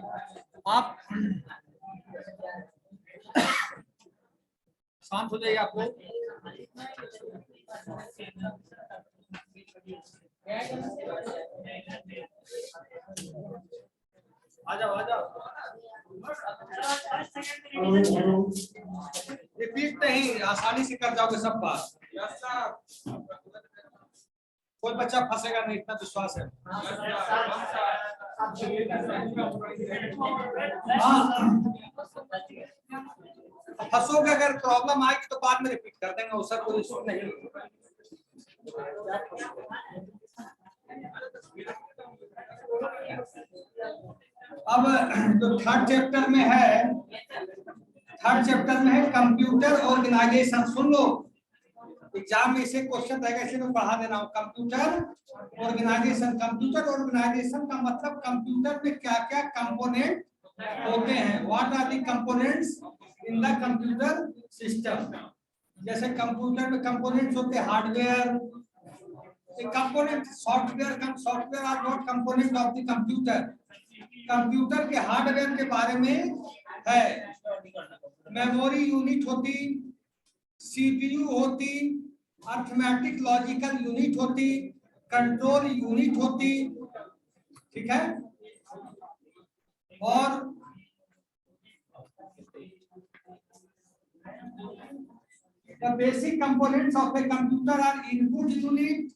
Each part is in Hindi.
आप शांत हो जाइए। आप लोग आ जाओ आ जाओ। रिपीट नहीं, आसानी से कर जाओगे सब बात। कोई बच्चा फंसेगा नहीं, इतना विश्वास है। फंसोगे, अगर प्रॉब्लम आएगी तो बाद में रिपीट कर देंगे, उसका कोई इशू नहीं। अब जो थर्ड चैप्टर में है, कंप्यूटर ऑर्गेनाइजेशन। सुन लो, एग्जाम में इसे क्वेश्चन रहेगा, इसे मैं पढ़ा दे रहा हूँ। Computer organisation. कंप्यूटर ऑर्गेनाइजेशन का मतलब कंप्यूटर में क्या क्या कंपोनेंट होते हैं, what are the components in the computer system. जैसे कंप्यूटर में कंपोनेंट्स होते हैं hardware, component software are not component of the computer. Computer के हार्डवेयर के बारे में है, मेमोरी यूनिट होती, सीपीयू होती, अरिथमेटिक लॉजिकल यूनिट होती, कंट्रोल यूनिट होती, ठीक है। और the basic components of a computer are input unit,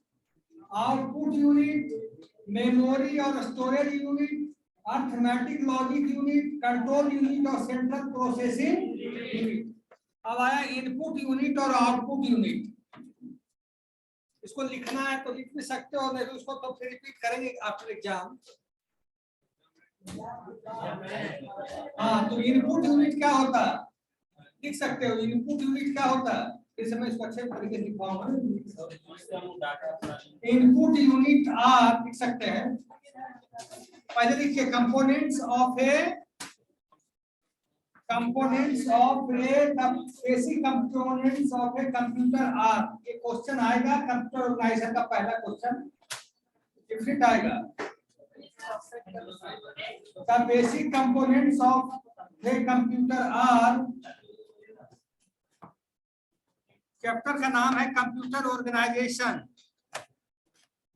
output unit, memory और storage unit, arithmetic logic unit, control unit और central processing unit। अब आया इनपुट यूनिट और आउटपुट यूनिट। इसको लिखना है तो लिख भी सकते हो, नहीं उसको तो फिर रिपीट करेंगे आफ्टर एग्जाम। हाँ, तो इनपुट यूनिट क्या होता है लिख सकते हो। इनपुट यूनिट क्या होता है, इस समय इसको अच्छे तरीके से लिखवाऊंगा। इनपुट यूनिट आर लिख सकते हैं। पहले लिखिए components of a basic components of a computer are. ये क्वेश्चन आएगा कंप्यूटर ऑर्गेनाइजेशन का, पहला क्वेश्चन डिफरेंट आएगा। The basic components of a computer are, chapter का नाम है कंप्यूटर ऑर्गेनाइजेशन।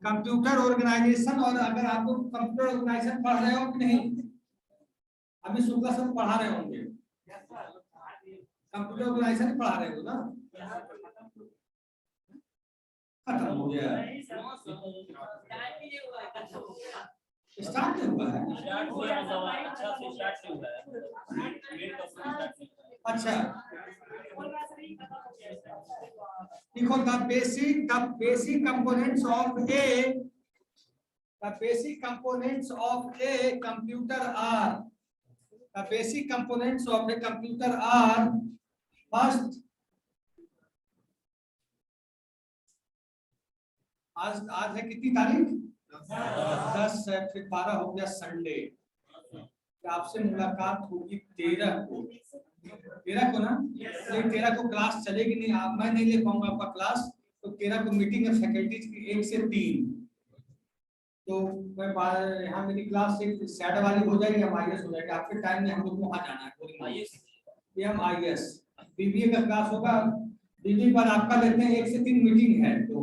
Computer organisation. और अगर आप लोग कंप्यूटर ऑर्गेनाइजेशन पढ़ रहे हो कि नहीं, अभी शुक्ला सर पढ़ा रहे होंगे, कंप्यूटर ऑर्गेनाइजेशन पढ़ा रहे हो ना? खत्म हो गया, स्टार्ट हुआ है। अच्छा देखो, the basic components of a computer are, the basic components of a computer are first. आज है कितनी तारीख? 10 है, फिर 12 हो गया संडे। आपसे मुलाकात होगी 13 को। 13 को ना? लेकिन 13 को क्लास चलेगी नहीं, मैं नहीं ले पाऊंगा आपका क्लास। तो 13 को मीटिंग है फैकल्टीज की 1 से 3। तो मैं यहाँ मेरी क्लास एक सैड वाली हो जाएगी, MIS हो जाएगी। आपके टाइम में हम लोग को वहाँ जाना है। MIS BBA का क्लास होगा। BBA पर आपका लेते हैं 1 से 3 मीटिंग है। तो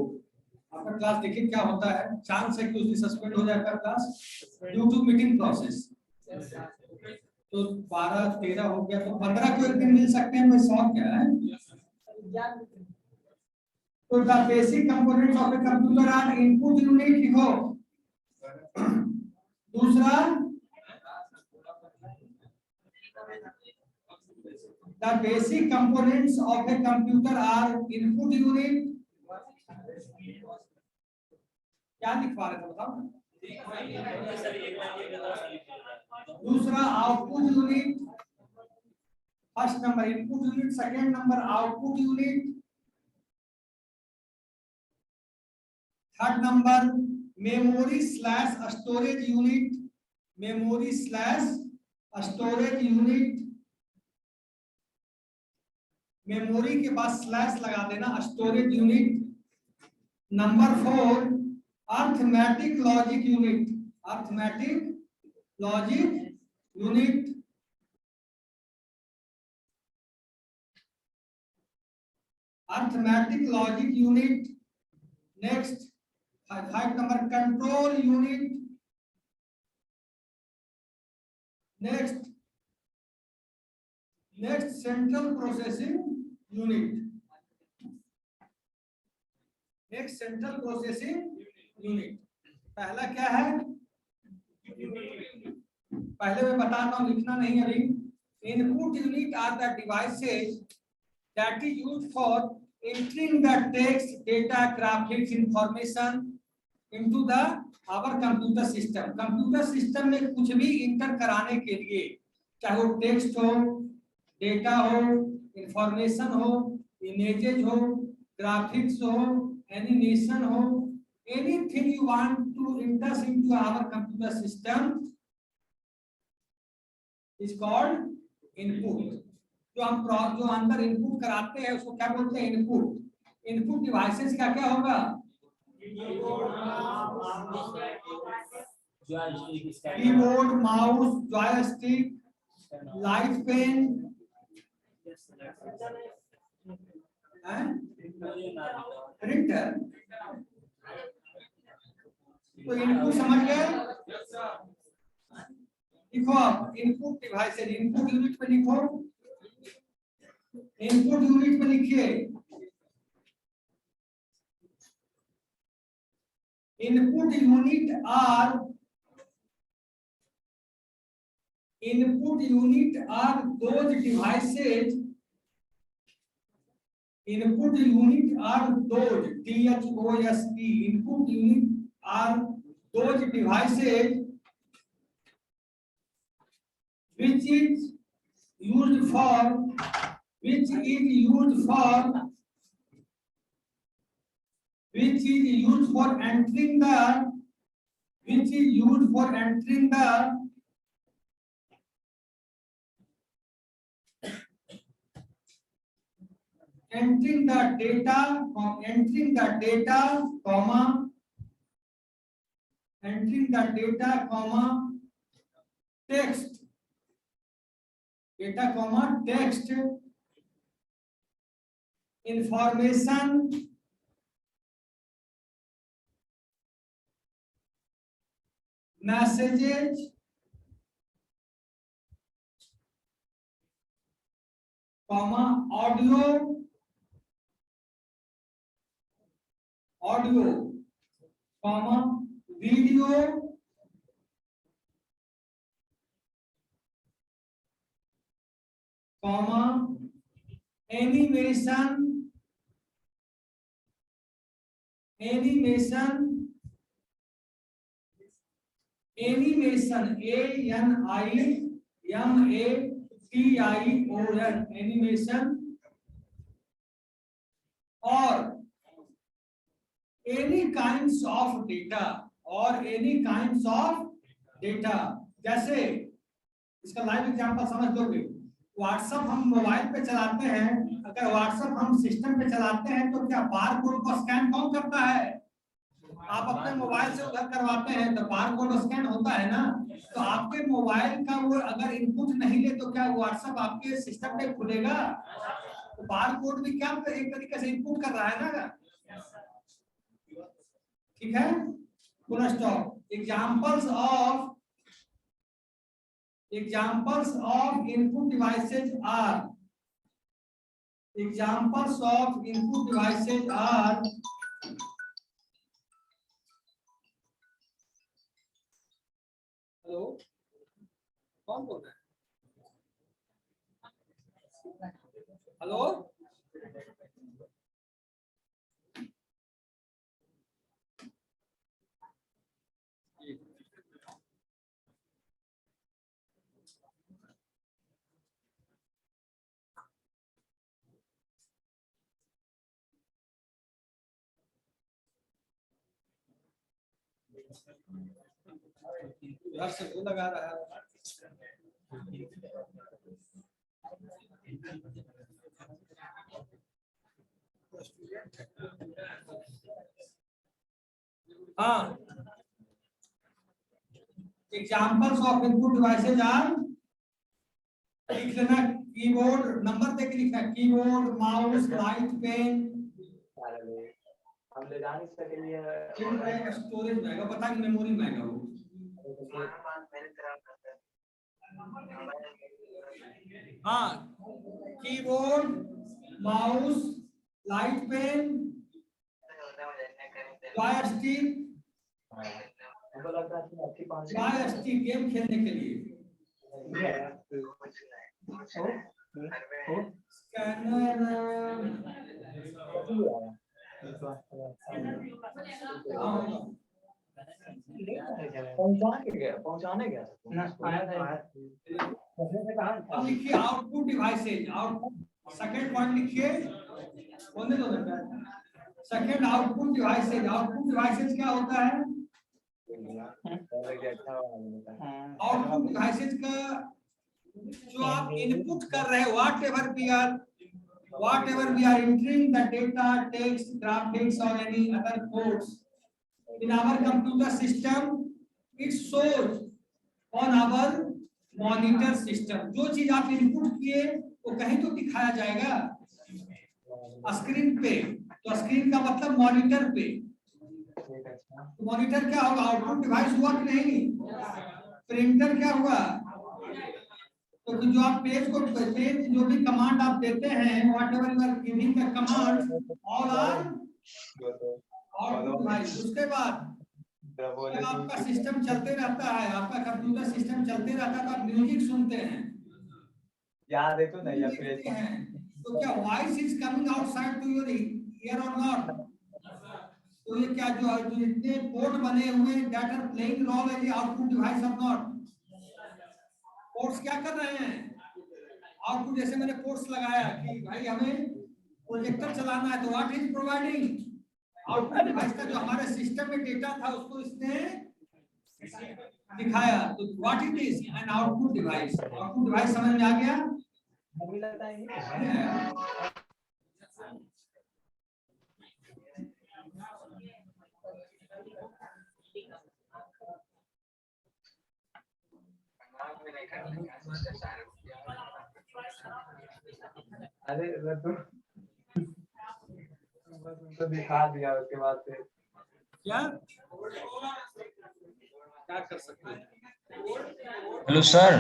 आपका क्लास देखिए क्या होता है। चांस है कि उस दिन सस्पेंड हो जाए आपका class due to meeting process. तो 12-13 हो गया, तो 15 को एक दिन मिल सकते हैं। मैं सॉल्व क्या है। तो the basic components of a computer are input unit लिखो। दूसरा, the basic components of a computer are input unit. क्या लिखवा रहे थे बताओ? दूसरा output unit. First number input unit, second number output unit, third number memory slash storage unit. Memory slash storage unit, memory के बाद स्लैश लगा देना, storage unit. Number 4 arithmetic logic unit. Arithmetic logic unit, arithmetic logic unit, next 5 number control unit, next central processing unit, next central processing unit. पहला क्या है, पहले मैं बताता हूं, लिखना नहीं अभी। Input unit are the devices that is used for entering the text, data, graphics, information into the our computer system। Computer system में कुछ भी इंटर कराने के लिए, चाहे वो टेक्स्ट हो, डेटा हो, इंफॉर्मेशन हो, इमेजेस हो, ग्राफिक्स हो, एनिमेशन हो, anything you want to enter into our computer system is called input। जो अंदर इनपुट कराते हैं उसको क्या बोलते हैं, इनपुट। इनपुट डिवाइसेस क्या क्या होगा, keyboard, mouse, joystick, light pen, printer. तो इनपुट समझ गए। लिखो आप इनपुट डिवाइसेस, इनपुट यूनिट पे लिखो, इनपुट यूनिट में लिखिए input unit are those devices, input unit are those, DHOSE, input unit are those devices which is used for entering the text, information, messages, audio, video, animation, animation, और any kinds of data, जैसे इसका लाइव एग्जांपल समझ लोगे। व्हाट्सएप हम मोबाइल पे चलाते हैं, अगर व्हाट्सएप हम सिस्टम पे चलाते हैं तो क्या बार कोड को स्कैन कौन करता है, आप अपने मोबाइल से उधर करवाते हैं तो बार कोड स्कैन होता है ना। तो आपके मोबाइल का वो अगर इनपुट नहीं ले तो क्या व्हाट्सएप आपके सिस्टम पे खुलेगा, तो बार कोड भी क्या एक तरीके से इनपुट कर रहा है ना। ठीक है, पूरा stop. Examples of input devices are, hello कौन बोल रहा है, हेलो घर से वो लगा रहा है। हाँ, examples of input devices are लिख लेना कीबोर्ड नंबर देख लिखना कीबोर्ड माउस लाइट पेन हम ले जाने से के लिए स्टोरेज महंगा पता नहीं मेमोरी महंगा हो हाँ keyboard mouse light pen joystick joystick game खेलने के लिए स्कैनर पहुंचाने गया अब लिखिए output devices out second point लिखिए बोलने दो सेकंड आउटपुट डिवाइसेज क्या होता है आउटपुट डिवाइसेज का जो आप इनपुट कर रहे हैं whatever we are entering the data text graphics or any other codes in our computer system it shows on our monitor system जो चीज आप इनपुट किए वो कहीं तो दिखाया जाएगा स्क्रीन पे तो स्क्रीन का मतलब मॉनिटर पे मॉनिटर क्या होगा आउटपुट डिवाइस हुआ कि नहीं प्रिंटर क्या हुआ तो जो आप पेज जो भी कमांड आप देते हैं whatever you are giving the command all are output device उसके बाद जब आपका सिस्टम चलते रहता है आपका कंप्यूटर सिस्टम चलते रहता है तो आप म्यूजिक सुनते हैं याद है तो नहीं या पेज तो क्या voice is coming outside to your ear और नॉट तो ये क्या जो इतने पोर्ट बने हुए that are playing role as output device और नॉट पोर्ट्स क्या कर रहे हैं आउटपुट जैसे मैंने पोर्ट्स लगाया कि भाई हमें प्रोजेक्टर चलाना है तो what is providing output device का जो हमारे सिस्टम में डेटा था उसको इसने दिखाया तो what it is an output device समझ में आ गया मुझे लगता है अरे तो दिखा दिया उसके बाद से क्या कर सकते हैं हेलो सर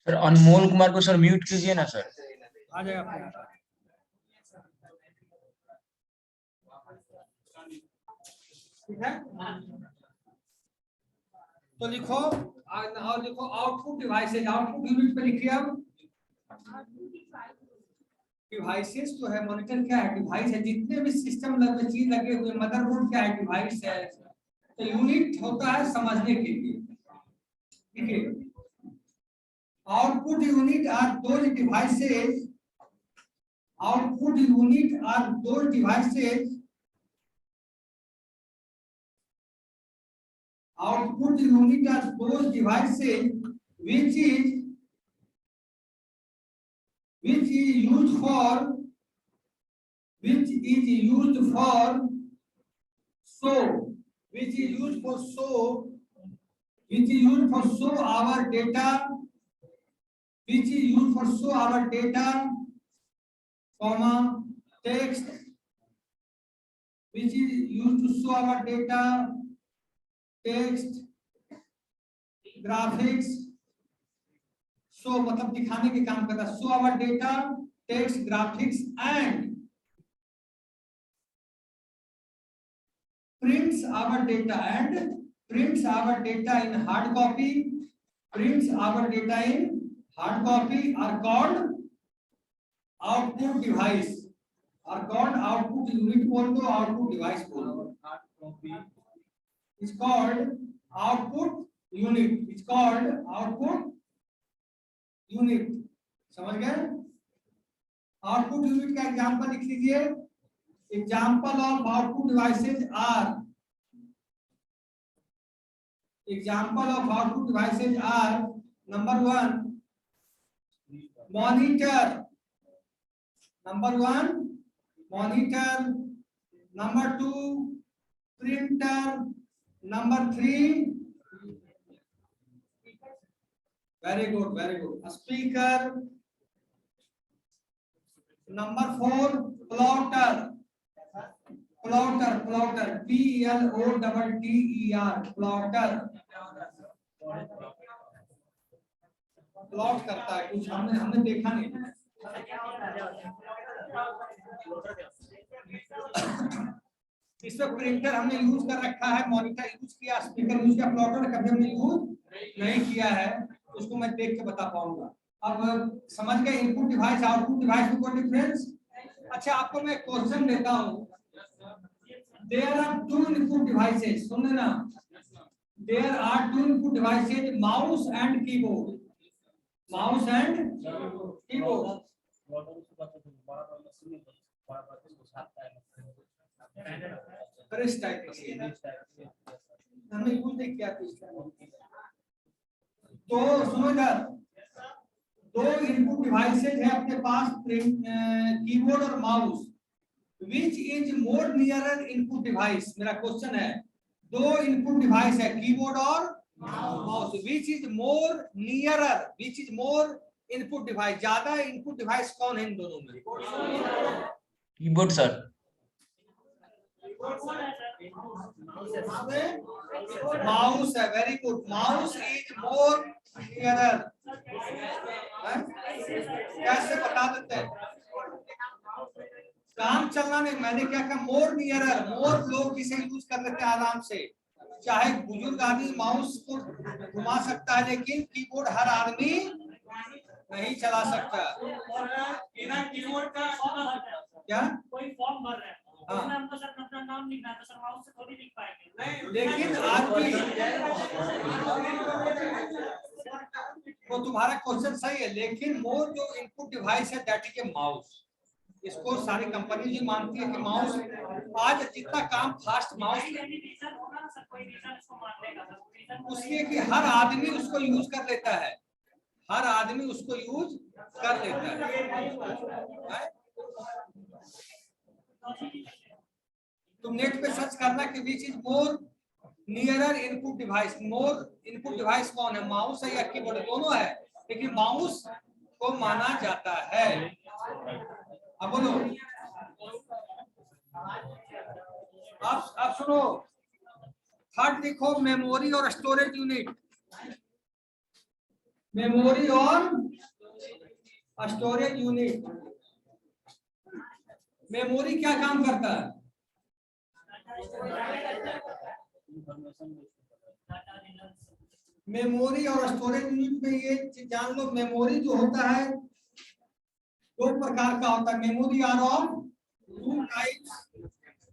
अनमोल कुमार को सर म्यूट कीजिए ना सर आ जाएगा ठीक है तो लिखो और लिखो आउटपुट डिवाइसेज आउटपुट यूनिट पे लिखिए अब डिवाइसेस तो है मॉनिटर क्या है डिवाइस है जितने भी सिस्टम में चीज लगे हुए मदरबोर्ड क्या है डिवाइस है तो यूनिट होता है समझने के लिए ठीक है output unit are those devices output unit are those devices output unit are those devices which is used for show our data comma text which is used to show our data text graphics show मतलब दिखाने के काम करता है show our data text graphics and prints our data in hard copy are called output device are called output unit बोल दो आउटपुट डिवाइस बोल दो hard copy is called output unit समझ गए आउटपुट यूनिट का एग्जांपल लिख लीजिए example of output devices are number 1 monitor number 2 printer number 3 very good very good. Speaker number 4 plotter, plotter plotter PLOTTER plotter. Plot करता है कुछ, हमने देखा नहीं। इसमें प्रिंटर हमने यूज कर रखा है, मॉनिटर यूज किया, स्पीकर यूज किया, प्लॉटर कभी हमने यूज नहीं किया है, उसको मैं देख के बता पाऊंगा। अब समझ गए इनपुट डिवाइस आउटपुट डिवाइस में कोई डिफरेंस? अच्छा आपको मैं क्वेश्चन देता हूँ, there are two input devices, सुन लेना, there are two input devices mouse and keyboard, mouse and keyboard. Press type हमने यूज नहीं किया तो सुनो इधर, दो इनपुट डिवाइसेज है अपने पास, कीबोर्ड और mouse, which is more nearer input device. मेरा क्वेश्चन है, दो इनपुट डिवाइस है कीबोर्ड और mouse, which is more nearer, which is more input device, ज्यादा इनपुट डिवाइस कौन है इन दोनों में? Keyboard sir. माउस है, very good, mouse is more nearer. कैसे बता देते हैं? काम चलना नहीं, मैंने क्या कहा, मोर नियरर, मोर लोग इसे यूज कर लेते हैं आराम से, चाहे बुजुर्ग आदमी माउस को घुमा सकता है, लेकिन कीबोर्ड हर आदमी नहीं चला सकता। कीबोर्ड का क्या कोई फॉर्म भर रहा है, हाँ। उसमें हमको सर अपना नाम लिखना है, तो सर माउस से थोड़ी लिख पाएंगे। नहीं, लेकिन आदमी, तो तुम्हारा क्वेश्चन सही है, लेकिन मोर जो इनपुट डिवाइस है दैट इज ए माउस। इसको सारी कंपनी जी मानती है कि माउस, आज जितना काम फास्ट माउस, रीजन होगा ना सर, कोई रीजन इसको मान लेगा सर, रीजन उसके कि हर आदमी उसको यूज कर लेता है, हर आदमी उसको यूज कर लेता है। तुम नेट पे सर्च करना कि which is more nearer input device, more input device कौन है, माउस है या कीबोर्ड? दोनों है, लेकिन माउस को माना जाता है। अब बोलो, अब सुनो, थर्ड देखो, मेमोरी और स्टोरेज यूनिट, मेमोरी और स्टोरेज यूनिट। मेमोरी क्या काम करता है? मेमोरी और स्टोरेज यूनिट में ये जान लो, मेमोरी जो होता है दो प्रकार का होता है, memory are of two types,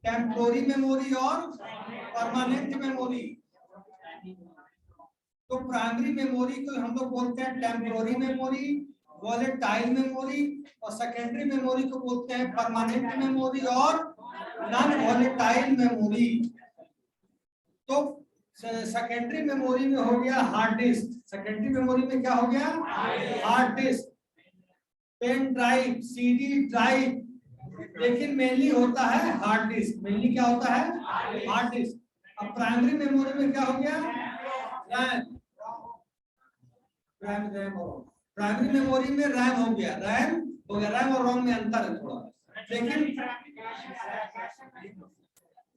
temporary memory और परमानेंट मेमोरी। तो प्राइमरी मेमोरी को हम लोग बोलते हैं टेम्पोररी मेमोरी, वॉलेटाइल मेमोरी, और सेकेंडरी मेमोरी को बोलते हैं परमानेंट मेमोरी और नॉन वॉलेटाइल मेमोरी। तो सेकेंडरी मेमोरी में हो गया हार्ड डिस्क, सेकेंडरी मेमोरी में क्या हो गया? Hard disk, pen drive, CD drive, लेकिन मेनली होता है हार्ड डिस्क। मेनली क्या होता है? Hard disk. अब प्राइमरी मेमोरी में क्या हो गया? रैम, प्राइमरी मेमोरी में रैम हो गया, रैम हो गया, रैम और रोम में अंतर है थोड़ा, लेकिन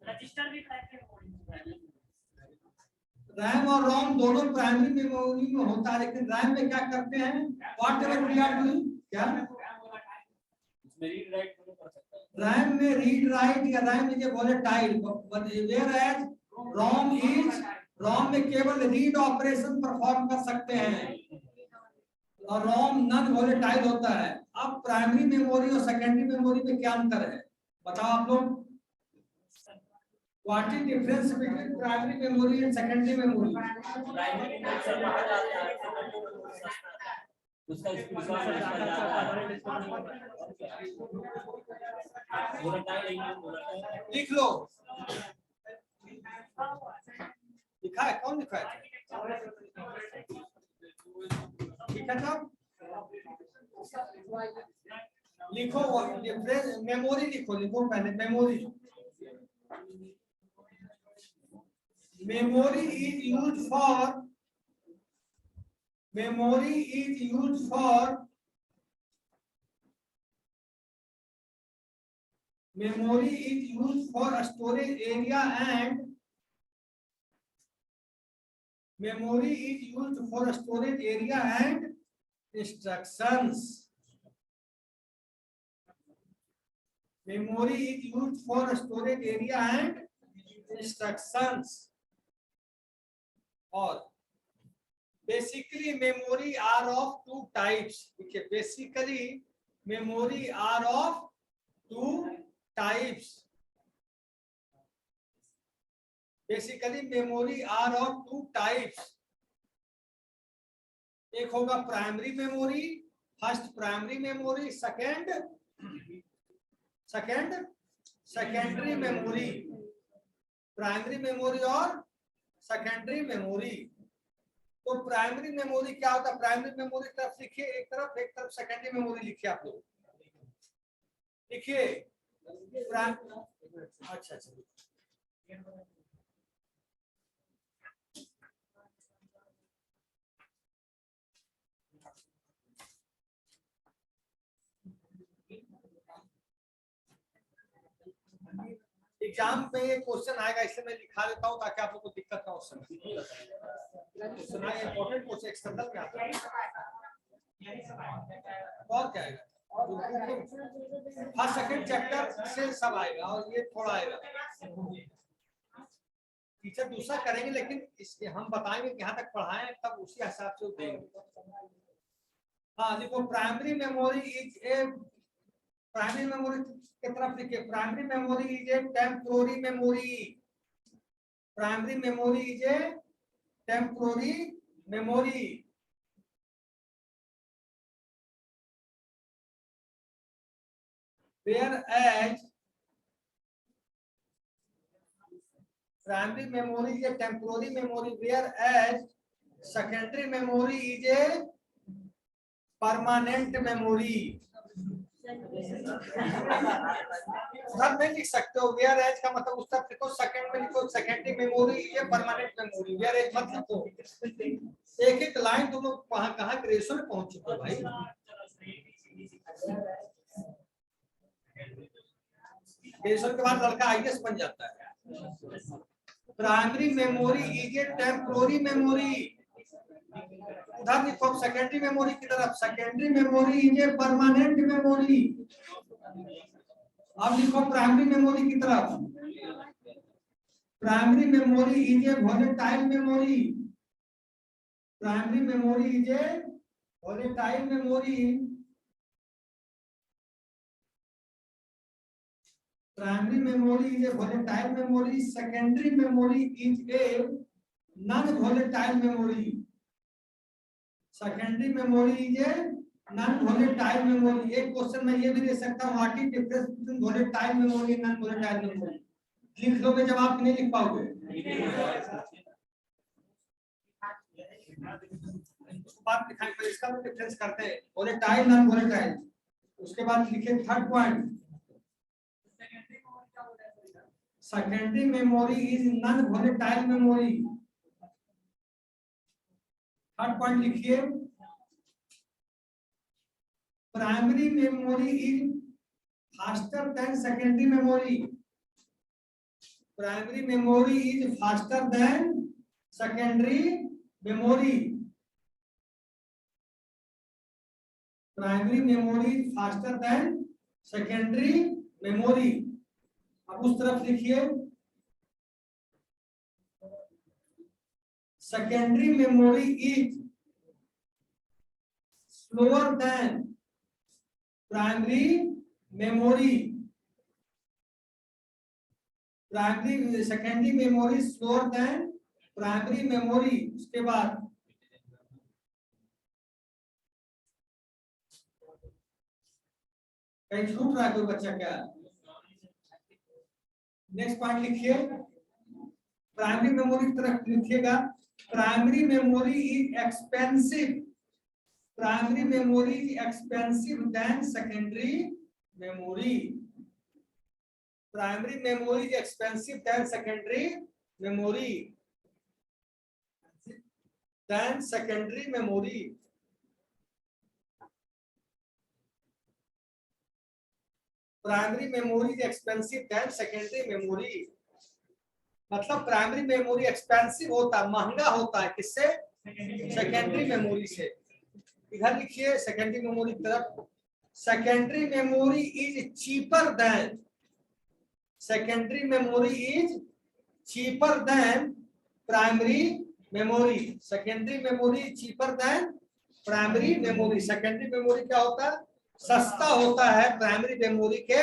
रजिस्टर भी रैम और रोम दोनों प्राइमरी मेमोरी में होता है, लेकिन रैम में क्या करते हैं? Whatever we are doing, क्या रीड राइट कर सकता है। रैम में रीड राइट या RAM is a volatile, whereas ROM में केवल रीड ऑपरेशन परफॉर्म कर सकते हैं और रोम नॉन वोलेटाइल होता है। अब प्राइमरी मेमोरी और सेकेंडरी मेमोरी में क्या अंतर है बताओ आप लोग? What is difference between primary memory and secondary memory? उसका लिख लो, लिखा है, कौन लिखा है? लिखा था, लिखो मेमोरी, लिखो लिखो पहले memory. Memory is used for memory is used for storage area and instructions. Memory is used for storage area and instructions. और basically memory are of two types. देखिए basically memory are of two types. Basically memory are of two types. एक होगा primary memory, first primary memory, secondary memory. Primary memory और सेकेंडरी मेमोरी. तो प्राइमरी मेमोरी क्या होता है? प्राइमरी मेमोरी तरफ लिखिए, एक तरफ सेकेंडरी मेमोरी लिखिए. आप लोग लिखिए. अच्छा. एग्जाम में ये क्वेश्चन आएगा, इसलिए मैं लिखा देता हूँ ताकि आप लोगों को दिक्कत ना हो. सुना इंपॉर्टेंट क्वेश्चन एक्सटर्नल में आता है. और क्या आएगा? फर्स्ट सेकंड चैप्टर से सब आएगा और ये थोड़ा आएगा. टीचर दूसरा करेंगे, लेकिन इसके हम बताएंगे कि यहाँ तक पढ़ाएं, तब उसी हिसाब से देंगे. हाँ देखो, primary memory is a, primary memory की तरफ लिखिए. Primary memory is a temporary memory. Primary memory is a temporary memory. Whereas primary memory is a temporary memory, whereas secondary memory is a permanent memory. सब में लिख सकते हो. whereas का मतलब उस तरफ लिखो, सेकंड में लिखो secondary memory is a permanent memory. whereas मत लिखो. एक लाइन तुम लोग कहाँ ग्रेजुएशन में पहुंच चुके हो भाई. ग्रेजुएशन के बाद लड़का आईएएस बन जाता है. Primary memory is a temporary memory. उधर लिखो सेकेंडरी मेमोरी की तरफ. Secondary memory is a permanent memory. अब लिखो प्राइमरी मेमोरी की तरफ. Primary memory is a volatile memory. Primary memory is a volatile memory. Primary memory is a volatile memory. Secondary memory is a non-volatile memory. Secondary memory is a non-volatile memory. एक क्वेश्चन में ये भी दे सकता हूँ, what is difference between volatile memory and non-volatile memory. लिख लोगे, जवाब नहीं लिख पाओगे. बात दिखाएंगे, इसका भी डिफरेंस करते हैं, volatile non-volatile. उसके बाद लिखे third point. Secondary memory is non-volatile memory. Third point लिखिए. Primary memory is faster than secondary memory. Primary memory is faster than secondary memory. Primary memory is faster than secondary memory. अब उस तरफ लिखिए. Secondary memory is slower then primary memory. Primary secondary memory slower then primary memory. उसके बाद कहीं छूट रहा है कोई बच्चा क्या? नेक्स्ट पॉइंट लिखिए. प्राइमरी मेमोरी की तरफ लिखिएगा. Primary memory is expensive. Primary memory is expensive than secondary memory. Primary memory is expensive than secondary memory. than secondary memory. Primary memory is expensive than secondary memory. मतलब प्राइमरी मेमोरी एक्सपेंसिव होता है, महंगा होता है, किससे? सेकेंडरी मेमोरी से। इधर लिखिए सेकेंडरी मेमोरी की तरफ, secondary memory is cheaper than, secondary memory is cheaper than primary memory, secondary memory cheaper than primary memory. Secondary memory क्या होता है? सस्ता होता है प्राइमरी मेमोरी के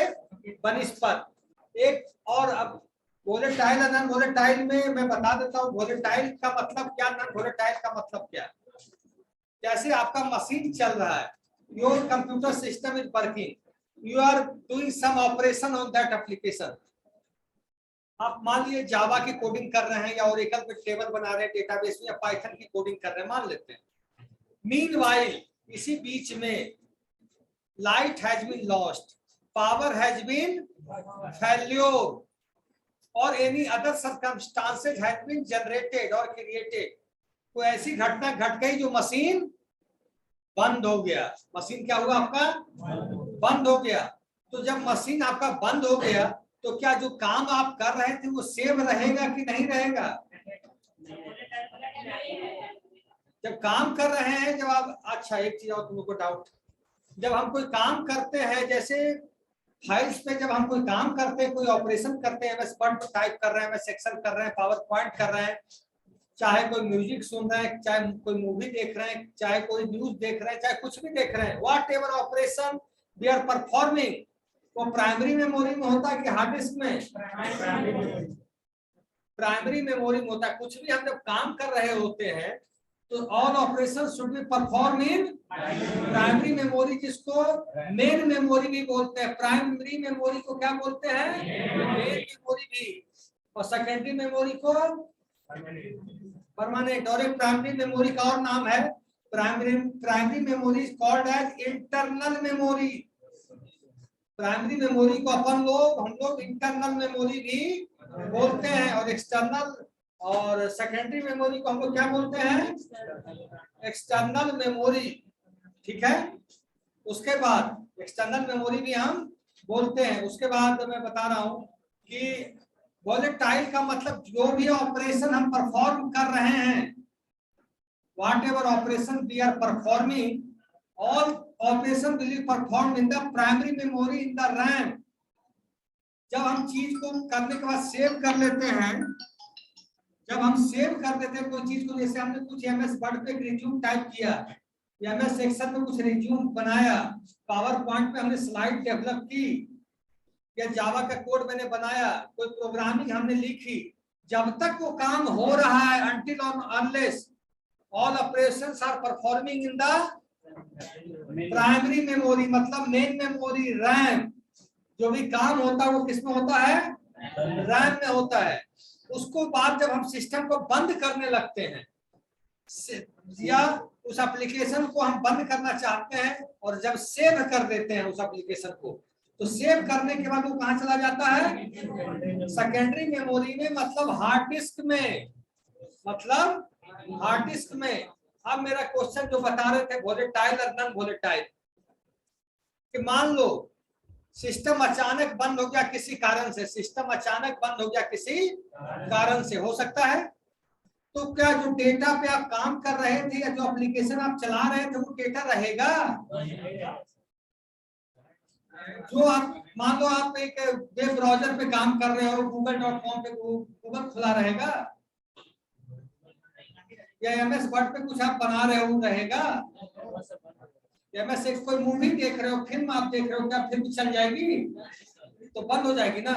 बनिस्पत। एक और अब वोलेटाइल और नॉन वोलेटाइल में मैं बता देता हूँ वोलेटाइल का मतलब क्या, नॉन वोलेटाइल का मतलब क्या। जैसे आपका मशीन चल रहा है, your computer system is working, you are doing some operation on that application. आप मान लीजिए जावा की कोडिंग कर रहे हैं या ओरेकल पे टेबल बना रहे हैं डेटाबेस में, या पाइथन की कोडिंग कर रहे हैं, मान लेते हैं। मीनवाइल इसी बीच में light has been lost, power has been failure और any other circumstances has been generated और क्रिएटेड। कोई ऐसी घटना घट गई जो मशीन बंद हो गया। मशीन क्या हुआ आपका? बंद हो गया। तो जब मशीन आपका बंद हो गया तो क्या जो काम आप कर रहे थे वो सेव रहेगा कि नहीं रहेगा? जब काम कर रहे हैं, जब आप, अच्छा एक चीज और तुमको डाउट, जब हम कोई काम करते हैं, जैसे फाइल्स पे जब हम कोई काम करते हैं, कोई ऑपरेशन करते हैं, एमएस वर्ड टाइप कर रहे हैं, एमएस एक्सेल कर रहे हैं, पावर पॉइंट कर रहे हैं, चाहे कोई म्यूजिक सुन रहे हैं, चाहे कोई मूवी देख रहे हैं, चाहे कोई न्यूज देख रहे हैं, चाहे कुछ भी देख रहे हैं, whatever operation we are performing, वो प्राइमरी मेमोरी में होता है कि हार्ड डिस्क में? प्राइमरी मेमोरी में होता है। कुछ भी हम जब काम कर रहे होते हैं तो all operation should be perform in primary memory, जिसको मेन मेमोरी भी बोलते हैं। प्राइमरी मेमोरी को क्या बोलते हैं? मेन मेमोरी भी। और सेकेंडरी मेमोरी को परमानेंट। और एक प्राइमरी मेमोरी का और नाम है, primary memory is called as internal memory. Primary memory को हम लोग इंटरनल मेमोरी भी बोलते हैं, और एक्सटर्नल और सेकेंडरी मेमोरी को हम लोग क्या बोलते हैं? External memory. ठीक है, उसके बाद एक्सटर्नल मेमोरी भी हम बोलते हैं। उसके बाद मैं बता रहा हूं कि वोलेटाइल का मतलब जो भी ऑपरेशन हम परफॉर्म कर रहे हैं, whatever operation we are performing, all operation will be perform in the primary memory in the RAM. जब हम चीज को करने के बाद सेव कर लेते हैं, जब हम सेव कर देते हैं कोई चीज को, जैसे हमने कुछ एमएस वर्ड पे रिज्यूम टाइप किया, एमएस एक्सेल में कुछ रिज्यूम बनाया, पावर पॉइंट पे हमने स्लाइड डेवलप की, या जावा का कोड मैंने बनाया, कोई प्रोग्रामिंग हमने लिखी, जब तक वो काम हो रहा है, until unless all operations are performing in the primary memory, मतलब मेन मेमोरी रैम, जो भी काम होता है वो किस में होता है? रैम में होता है। उसको बाद जब हम सिस्टम को बंद करने लगते हैं, या उस एप्लीकेशन को हम बंद करना चाहते हैं, और जब सेव कर देते हैं उस एप्लीकेशन को, तो सेव करने के बाद वो कहां चला जाता है? सेकेंडरी मेमोरी में, मतलब हार्ड डिस्क में, मतलब हार्ड डिस्क में। अब मेरा क्वेश्चन जो बता रहे थे वोलेटाइल और नॉन वोलेटाइल, कि मान लो सिस्टम अचानक बंद हो गया किसी कारण से, सिस्टम अचानक बंद हो गया किसी कारण से, हो सकता है, तो क्या जो डेटा पे आप काम कर रहे थे या जो एप्लीकेशन आप चला रहे थे वो डेटा रहेगा? जो आप मान लो आप एक वेब ब्राउजर पे काम कर रहे हो, google.com पे गूगल खुला रहेगा, या एमएस वर्ड पे कुछ आप बना रहे हो रहेगा, एमएस एक कोई मूवी देख रहे हो, फिल्म आप देख रहे हो, क्या फिल्म चल जाएगी? तो बंद हो जाएगी ना।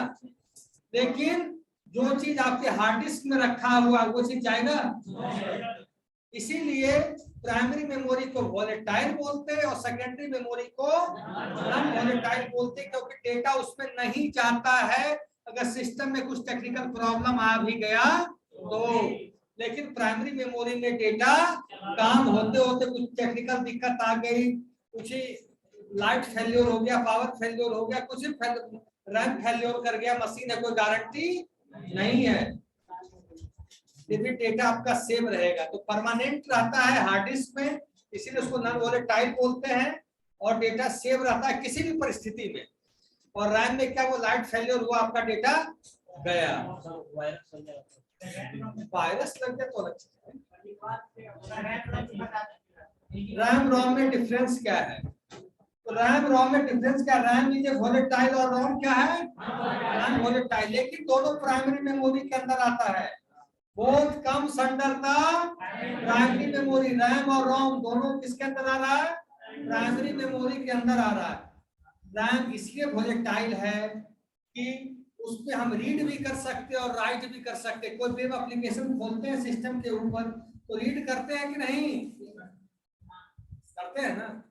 लेकिन जो चीज आपके हार्ड डिस्क में रखा हुआ वो चीज जाएगा। इसीलिए प्राइमरी मेमोरी को वोलेटाइल बोलते हैं और सेकेंडरी मेमोरी को नॉन वोलेटाइल बोलते हैं, क्योंकि डेटा उसमें नहीं जाता है अगर सिस्टम में कुछ टेक्निकल प्रॉब्लम आ भी गया तो। लेकिन प्राइमरी मेमोरी में डेटा काम होते होते कुछ टेक्निकल दिक्कत आ गई, कुछ लाइट फेल्योर हो गया, पावर फेल्योर हो गया, कुछ रैम फेल्योर कर गया, मशीन है, कोई गारंटी नहीं है। फिर भी डेटा आपका सेव रहेगा। तो परमानेंट रहता है हार्ड डिस्क में, इसीलिए उसको नॉन वोलेटाइल बोलते हैं, और डेटा सेव रहता है किसी भी परिस्थिति में। और रैम में क्या, वो लाइट फेलियर हुआ, आपका डेटा गया, वायरस लग गया तो अलग चीज है। रैम रोम में डिफरेंस क्या है? तो रैम रोम में डिफरेंस क्या? रैम इज वोलेटाइल और रोम क्या है? नॉन वोलेटाइल, लेकिन दोनों प्राइमरी मेमोरी के अंदर आता है। Both comes under the primary memory. RAM और रोम दोनों किसके अंदर आ रहा है? प्राइमरी मेमोरी के अंदर आ रहा है। रैम इसलिए वोलेटाइल है कि उसमें हम रीड भी कर सकते हैं और राइट भी कर सकते हैं। कोई वेब एप्लीकेशन खोलते हैं सिस्टम के ऊपर तो रीड करते हैं कि नहीं? करते हैं ना?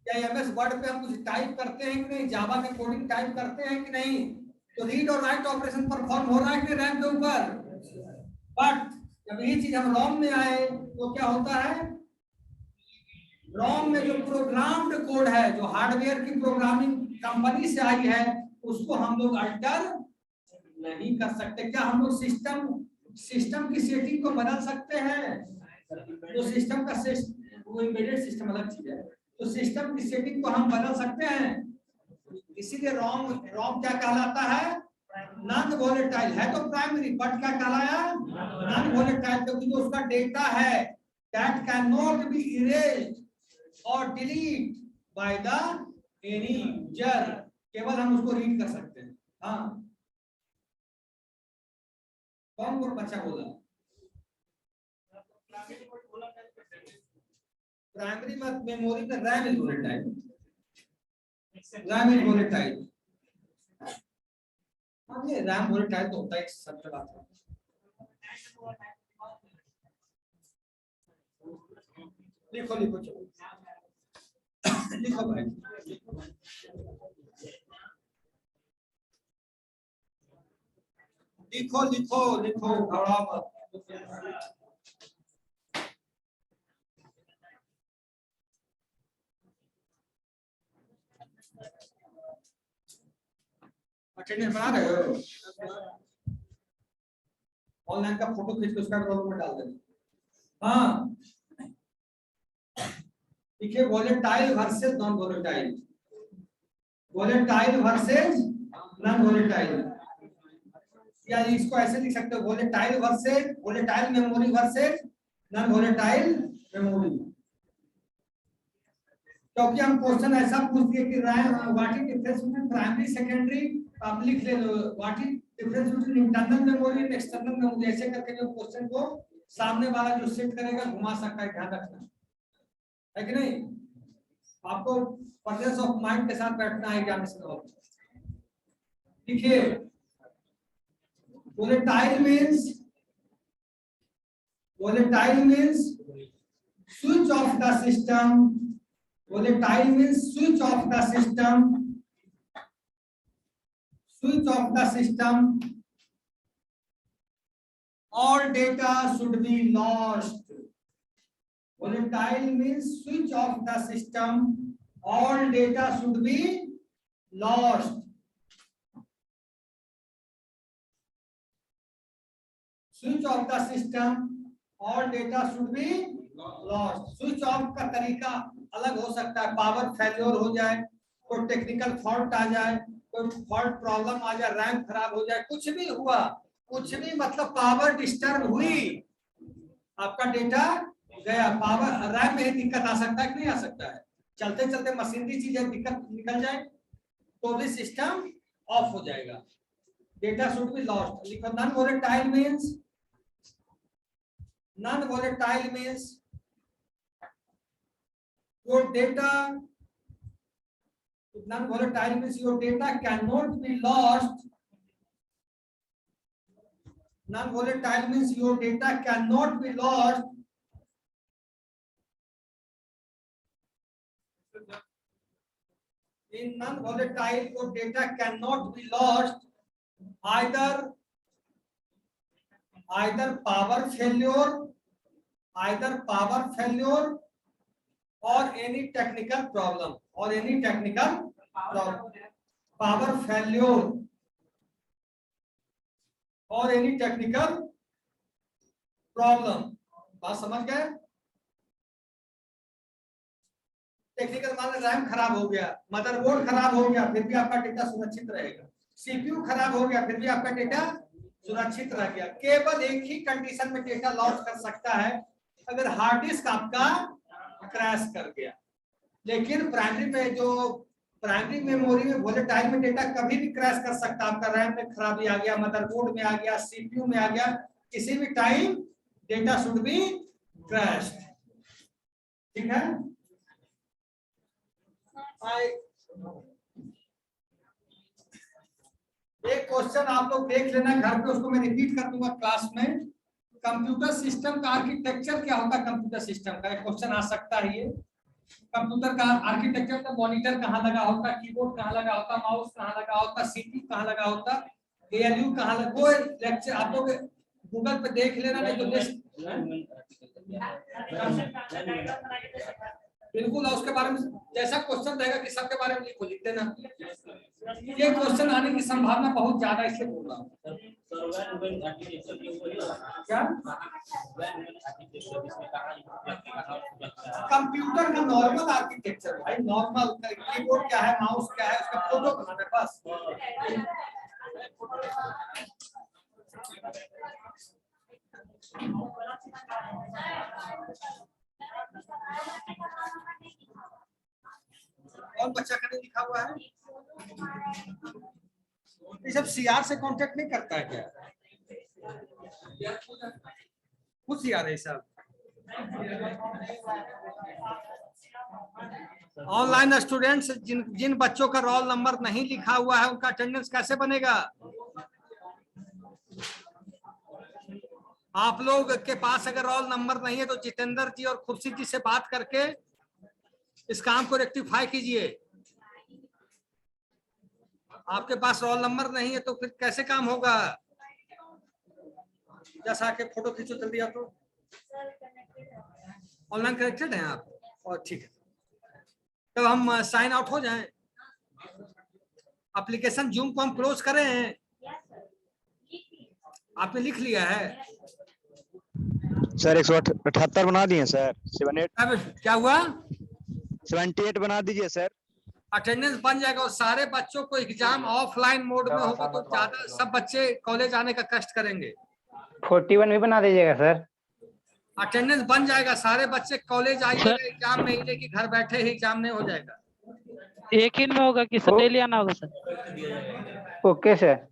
या एमएस वर्ड पे हम कुछ टाइप करते हैं कि नहीं? जावा में कोडिंग टाइप करते हैं कि नहीं? तो रीड और राइट ऑपरेशन परफॉर्म हो रहा है कि रैम के ऊपर? बट जब ये चीज हम रोम में आए तो क्या होता है? रोम में जो प्रोग्राम्ड कोड है, जो हार्डवेयर की प्रोग्रामिंग कंपनी से आई है, उसको हम लोग अल्टर नहीं कर सकते। क्या हम लोग सिस्टम की सेटिंग को बदल सकते हैं? तो सिस्टम का वो एम्बेडेड सिस्टम अलग चीज है, तो सिस्टम की सेटिंग को हम बदल सकते हैं। इसीलिए रोम क्या कहलाता है? नॉन वोलेटाइल है तो प्राइमरी, बट क्या कहलाया? नॉन वोलेटाइल, क्योंकि जो उसका डेटा है that can not be erased और delete by the any user, केवल हम उसको रीड कर सकते हैं। हाँ, कौन बच्चा बोला? प्राइमरी मेमोरी में RAM is volatile, RAM is volatile. हाँ, ये रैम वोलेटाइल तो होता है, सब बात है। लिखो चलो, लिखो भाई, लिखो घबराओ मत। अटेंडेंस बना रहे हो? ऑनलाइन का फोटो खींच के उसका ग्रुप में डाल देना। हाँ, देखिए volatile versus non volatile, volatile versus non volatile, या इसको ऐसे लिख सकते हो, volatile versus volatile memory versus non volatile memory. क्योंकि हम क्वेश्चन ऐसा पूछ दिए कि what is difference between primary secondary, आप लिख ले लो what is difference between internal memory and external memory, ऐसे करके जो क्वेश्चन को सामने वाला जो सेट करेगा घुमा सकता है, ध्यान रखना है कि नहीं? आपको प्रेजेंस ऑफ माइंड के साथ बैठना है एग्जामिनेशन में। देखिए volatile means switch off the system, volatile means switch off the system, all data should be lost. Volatile means switch off the system, all data should be lost. Switch off the system, all data should be lost. Switch off का तरीका अलग हो सकता है, पावर फेलियर हो जाए, कोई टेक्निकल फॉल्ट आ जाए, कोई फॉल्ट प्रॉब्लम आ जाए, रैम खराब हो जाए, कुछ भी हुआ, कुछ भी मतलब पावर डिस्टर्ब हुई, आपका डेटा गया। पावर रैम में दिक्कत आ सकता है कि नहीं आ सकता है? चलते चलते मशीनरी चीजें दिक्कत निकल जाए तो भी सिस्टम ऑफ हो जाएगा, डेटा शुड बी लॉस्ट। लिखो non volatile means, non-volatile means your data, non-volatile means your data cannot be lost, non-volatile means your data cannot be lost in non-volatile, your data cannot be lost either power failure or any technical problem, power failure or any technical problem. बात समझ गए? टेक्निकल मान रैम खराब हो गया, मदरबोर्ड खराब हो गया, फिर भी आपका डेटा सुरक्षित रहेगा। सीपीयू खराब हो गया, फिर भी आपका डेटा सुरक्षित रह गया। केवल एक ही कंडीशन में डेटा लॉस कर सकता है, अगर हार्ड डिस्क आपका क्रैश कर गया। लेकिन प्राइमरी मेमोरी में वोलेटाइल में डेटा कभी भी क्रैश कर सकता है। आपका रैम में खराबी आ गया, मदरबोर्ड में आ गया, सीपीयू में आ गया, किसी भी time data should be crashed. ठीक है? एक क्वेश्चन आप लोग देख लेना घर पे, उसको मैं रिपीट कर दूंगा क्लास में। कंप्यूटर सिस्टम का आर्किटेक्चर क्या होता है? कंप्यूटर सिस्टम का एक क्वेश्चन आ सकता है ये। कंप्यूटर का आर्किटेक्चर का मॉनिटर कहाँ लगा होता, कीबोर्ड कहाँ लगा होता, माउस कहाँ लगा होता, सीपीयू कहाँ लगा होता, एएलयू कहाँ लगा। वो लेक्चर आप लोग गूगल पे देख लेना, नहीं तो लिस्ट बिल्कुल। और उसके बारे में जैसा क्वेश्चन रहेगा कि सबके बारे में लिखो, लिख देना। ये क्वेश्चन आने की संभावना बहुत ज्यादा, इसलिए बोल रहा हूँ। क्या कंप्यूटर का नॉर्मल आर्किटेक्चर भाई, नॉर्मल कीबोर्ड क्या है, माउस क्या है, उसका फोटो कहाँ है बस। और बच्चा का नहीं लिखा हुआ है? ये सब सीआर से कांटेक्ट नहीं करता है क्या? कुछ सीआर है सब। ऑनलाइन स्टूडेंट्स जिन बच्चों का रोल नंबर नहीं लिखा हुआ है, उनका अटेंडेंस कैसे बनेगा? आप लोग के पास अगर रोल नंबर नहीं है तो जितेंद्र जी और खुर्शीद जी से बात करके इस काम को रेक्टिफाई कीजिए। आपके पास रोल नंबर नहीं है तो फिर कैसे काम होगा? जैसा आके फोटो खींचो जल्दी। आप तो ऑनलाइन कनेक्टेड हैं आप? और ठीक है, तब हम साइन आउट हो जाएं। एप्लीकेशन जूम को हम क्लोज करें हैं। आपने लिख लिया है सर? 178 बना दिए सर। 78 अब क्या हुआ? 78 बना दीजिए सर। अटेंडेंस बन जाएगा और सारे बच्चों को एग्जाम ऑफलाइन मोड में होगा तो ज्यादा सब बच्चे कॉलेज आने का कष्ट करेंगे। 41 भी बना दीजिएगा सर। अटेंडेंस बन जाएगा, सारे बच्चे कॉलेज आइएगा, एग्जाम नहीं लेके घर बैठे ही एग्जाम नहीं हो जाएगा। एक ही में होगा कि सब डेली आना होगा सर? Okay sir.